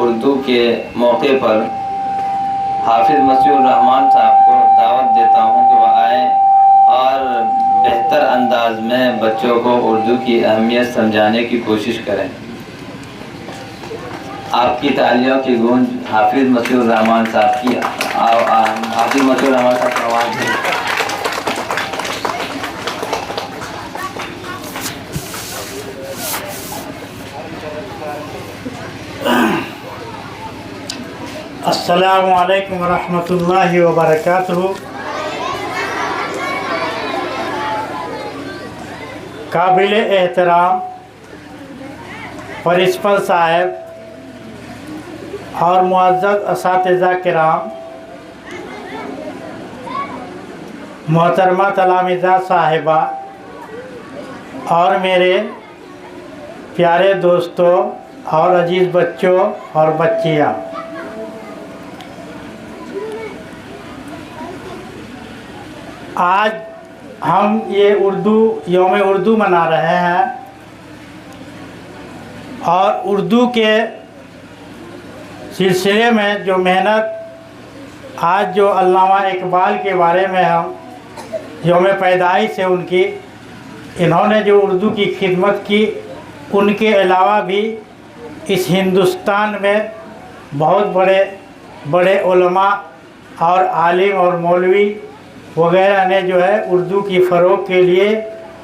उर्दू के मौके पर हाफिज़ मसीहुर रहमान साहब को दावत देता हूँ कि वह आए और बेहतर अंदाज में बच्चों को उर्दू की अहमियत समझाने की कोशिश करें। आपकी तालियों की गूंज हाफिज़ मसीहुर रहमान साहब की हाफिज़ मसीहुर रहमान साहब की आवाज़ है। अस्सलामु अलैकुम रहमतुल्लाहि व बरकातुहू। काबिल एहतराम प्रिंसिपल साहब और मुअज़्ज़ज़ असातिज़ा किराम, मोहतरमा तलामिज़ा साहिबा और मेरे प्यारे दोस्तों और अजीज़ बच्चों और बच्चियाँ, आज हम ये यौम उर्दू मना रहे हैं और उर्दू के सिलसिले में जो मेहनत आज जो अल्लामा इकबाल के बारे में हम यौम पैदाइश है उनकी, इन्होंने जो उर्दू की खिदमत की, उनके अलावा भी इस हिंदुस्तान में बहुत बड़े बड़े उलमा और आलिम और मौलवी वगैरह ने जो है उर्दू की फ़रोग़ के लिए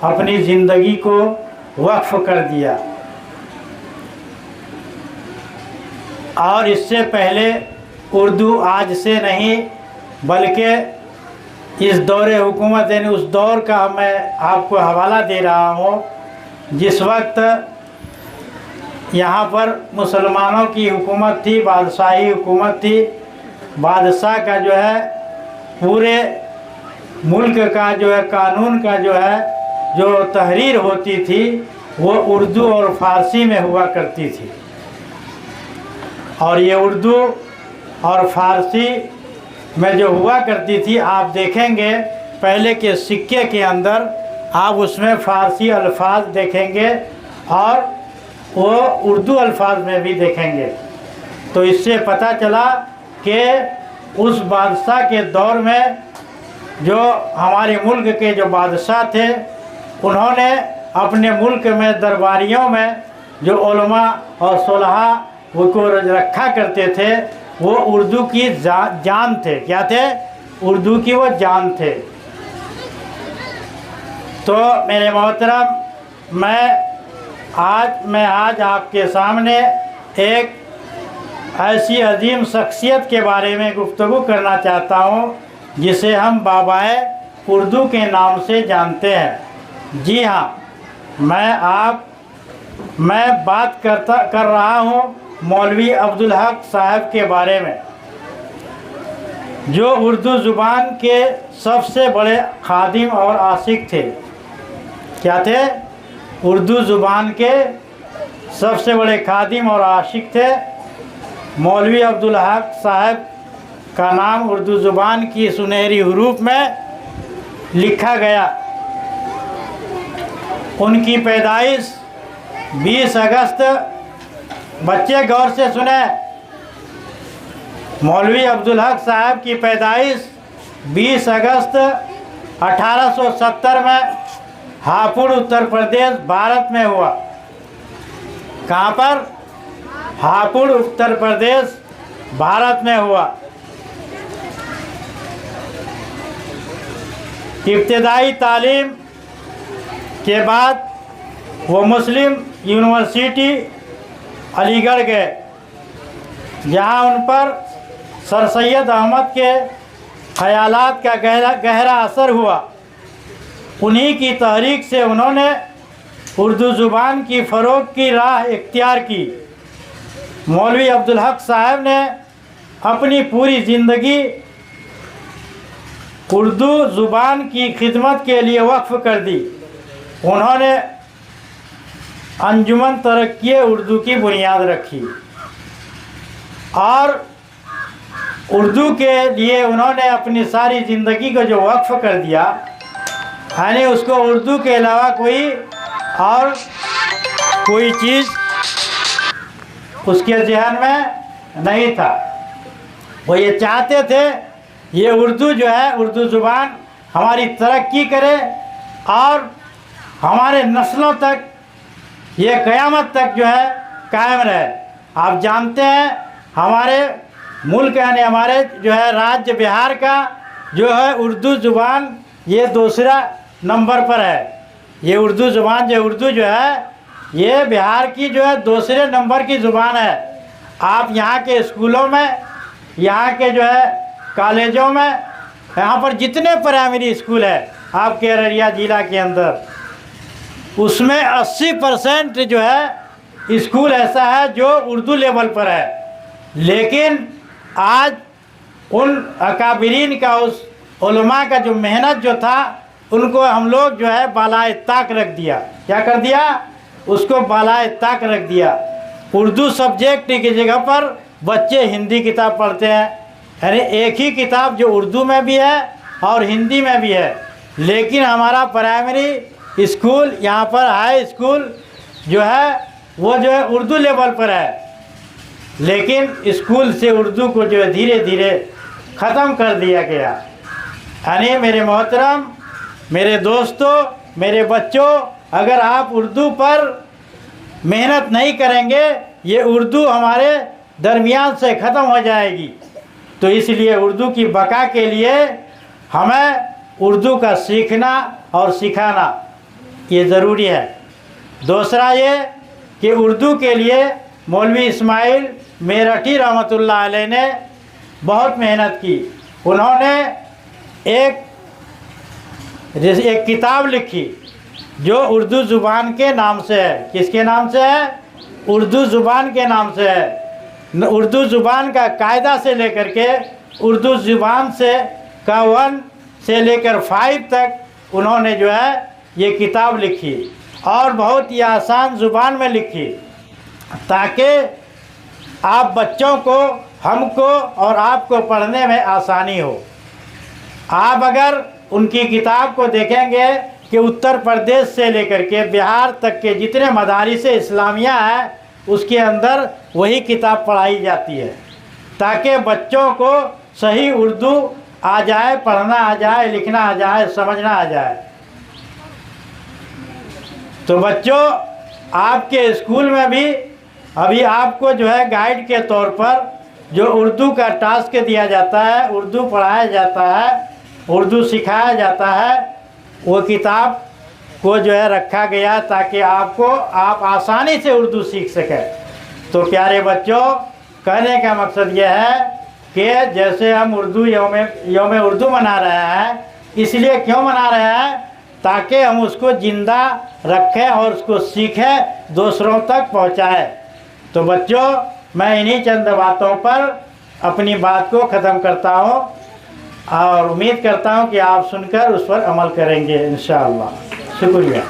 अपनी ज़िंदगी को वक्फ़ कर दिया। और इससे पहले उर्दू आज से नहीं बल्कि इस दौर हुकूमत यानी उस दौर का मैं आपको हवाला दे रहा हूँ जिस वक्त यहाँ पर मुसलमानों की हुकूमत थी, बादशाही हुकूमत थी। बादशाह का जो है पूरे मुल्क का जो है कानून का जो है जो तहरीर होती थी वो उर्दू और फ़ारसी में हुआ करती थी। और ये उर्दू और फ़ारसी में जो हुआ करती थी, आप देखेंगे पहले के सिक्के के अंदर आप उसमें फ़ारसी अल्फाज देखेंगे और वो उर्दू अल्फाज में भी देखेंगे। तो इससे पता चला कि उस बादशाह के दौर में जो हमारे मुल्क के जो बादशाह थे, उन्होंने अपने मुल्क में दरबारियों में जो उलमा और सुलहा वो को रखा करते थे, वो उर्दू की जान थे। क्या थे? उर्दू की वो जान थे। तो मेरे मोहतरम, मैं आज आपके सामने एक ऐसी अजीम शख्सियत के बारे में गुफ्तगू करना चाहता हूँ जिसे हम बाबाए उर्दू के नाम से जानते हैं। जी हाँ, मैं बात कर रहा हूँ मौलवी अब्दुल हक साहब के बारे में, जो उर्दू ज़ुबान के सबसे बड़े खादिम और आशिक थे। क्या थे? उर्दू ज़ुबान के सबसे बड़े खादिम और आशिक थे। मौलवी अब्दुल हक साहब का नाम उर्दू ज़ुबान की सुनहरी हरूफ में लिखा गया। उनकी पैदाइश 20 अगस्त, बच्चे गौर से सुने, मौलवी अब्दुल हक साहब की पैदाइश 20 अगस्त 1870 में हापुड़ उत्तर प्रदेश भारत में हुआ। कहाँ पर? हापुड़ उत्तर प्रदेश भारत में हुआ। इब्तदाई तालीम के बाद वो मुस्लिम यूनिवर्सिटी अलीगढ़ गए, जहाँ उन पर सर सैयद अहमद के ख़यालात का गहरा असर हुआ। उन्हीं की तहरीक से उन्होंने उर्दू ज़ुबान की फ़रोग़ की राह इख्तियार की। मौलवी अब्दुल हक साहब ने अपनी पूरी ज़िंदगी उर्दू ज़ुबान की खिदमत के लिए वक्फ़ कर दी। उन्होंने अंजुमन तरक्की उर्दू की बुनियाद रखी और उर्दू के लिए उन्होंने अपनी सारी ज़िंदगी को जो वक्फ़ कर दिया, यानी उसको उर्दू के अलावा कोई चीज़ उसके जहन में नहीं था। वो ये चाहते थे ये उर्दू जो है, उर्दू ज़ुबान हमारी तरक्की करे और हमारे नस्लों तक, ये क़यामत तक जो है कायम रहे। आप जानते हैं हमारे मुल्क यानी हमारे जो है राज्य बिहार का जो है उर्दू ज़ुबान ये दूसरा नंबर पर है। ये उर्दू ज़ुबान जो उर्दू जो है ये बिहार की जो है दूसरे नंबर की ज़ुबान है। आप यहाँ के स्कूलों में, यहाँ के जो है कॉलेजों में, यहाँ पर जितने प्राइमरी स्कूल है आपके अररिया ज़िला के अंदर, उसमें 80% जो है स्कूल ऐसा है जो उर्दू लेवल पर है। लेकिन आज उन अकाबिरीन का, उस उलमा का जो मेहनत जो था, उनको हम लोग जो है बालाए ताक रख दिया। क्या कर दिया? उसको बालाए ताक रख दिया। उर्दू सब्जेक्ट की जगह पर बच्चे हिंदी किताब पढ़ते हैं। यानी एक ही किताब जो उर्दू में भी है और हिंदी में भी है। लेकिन हमारा प्राइमरी स्कूल, यहाँ पर हाई स्कूल जो है वो जो है उर्दू लेवल पर है। लेकिन स्कूल से उर्दू को जो है धीरे धीरे ख़त्म कर दिया गया। यानी मेरे मोहतरम, मेरे दोस्तों, मेरे बच्चों, अगर आप उर्दू पर मेहनत नहीं करेंगे ये उर्दू हमारे दरमियान से ख़त्म हो जाएगी। तो इसलिए उर्दू की बका के लिए हमें उर्दू का सीखना और सिखाना ये ज़रूरी है। दूसरा ये कि उर्दू के लिए मौलवी इस्माइल मेरठी रहमतुल्लाह अलैह ने बहुत मेहनत की। उन्होंने एक किताब लिखी जो उर्दू ज़ुबान के नाम से है। किसके नाम से है? उर्दू ज़ुबान के नाम से है। उर्दू ज़ुबान का कायदा से लेकर के उर्दू ज़ुबान से का 1 से लेकर 5 तक उन्होंने जो है ये किताब लिखी और बहुत ही आसान ज़ुबान में लिखी, ताकि आप बच्चों को, हमको और आपको पढ़ने में आसानी हो। आप अगर उनकी किताब को देखेंगे कि उत्तर प्रदेश से लेकर के बिहार तक के जितने मदारिस इस्लामिया हैं उसके अंदर वही किताब पढ़ाई जाती है, ताकि बच्चों को सही उर्दू आ जाए, पढ़ना आ जाए, लिखना आ जाए, समझना आ जाए। तो बच्चों, आपके स्कूल में भी अभी आपको जो है गाइड के तौर पर जो उर्दू का टास्क दिया जाता है, उर्दू पढ़ाया जाता है, उर्दू सिखाया जाता है, वो किताब को जो है रखा गया ताकि आप आसानी से उर्दू सीख सकें। तो प्यारे बच्चों, कहने का मकसद यह है कि जैसे हम उर्दू यौम उर्दू मना रहे हैं, इसलिए क्यों मना रहे हैं? ताकि हम उसको ज़िंदा रखें और उसको सीखें, दूसरों तक पहुंचाएं। तो बच्चों, मैं इन्हीं चंद बातों पर अपनी बात को ख़त्म करता हूं और उम्मीद करता हूं कि आप सुनकर उस पर अमल करेंगे इंशाअल्लाह। शुक्रिया।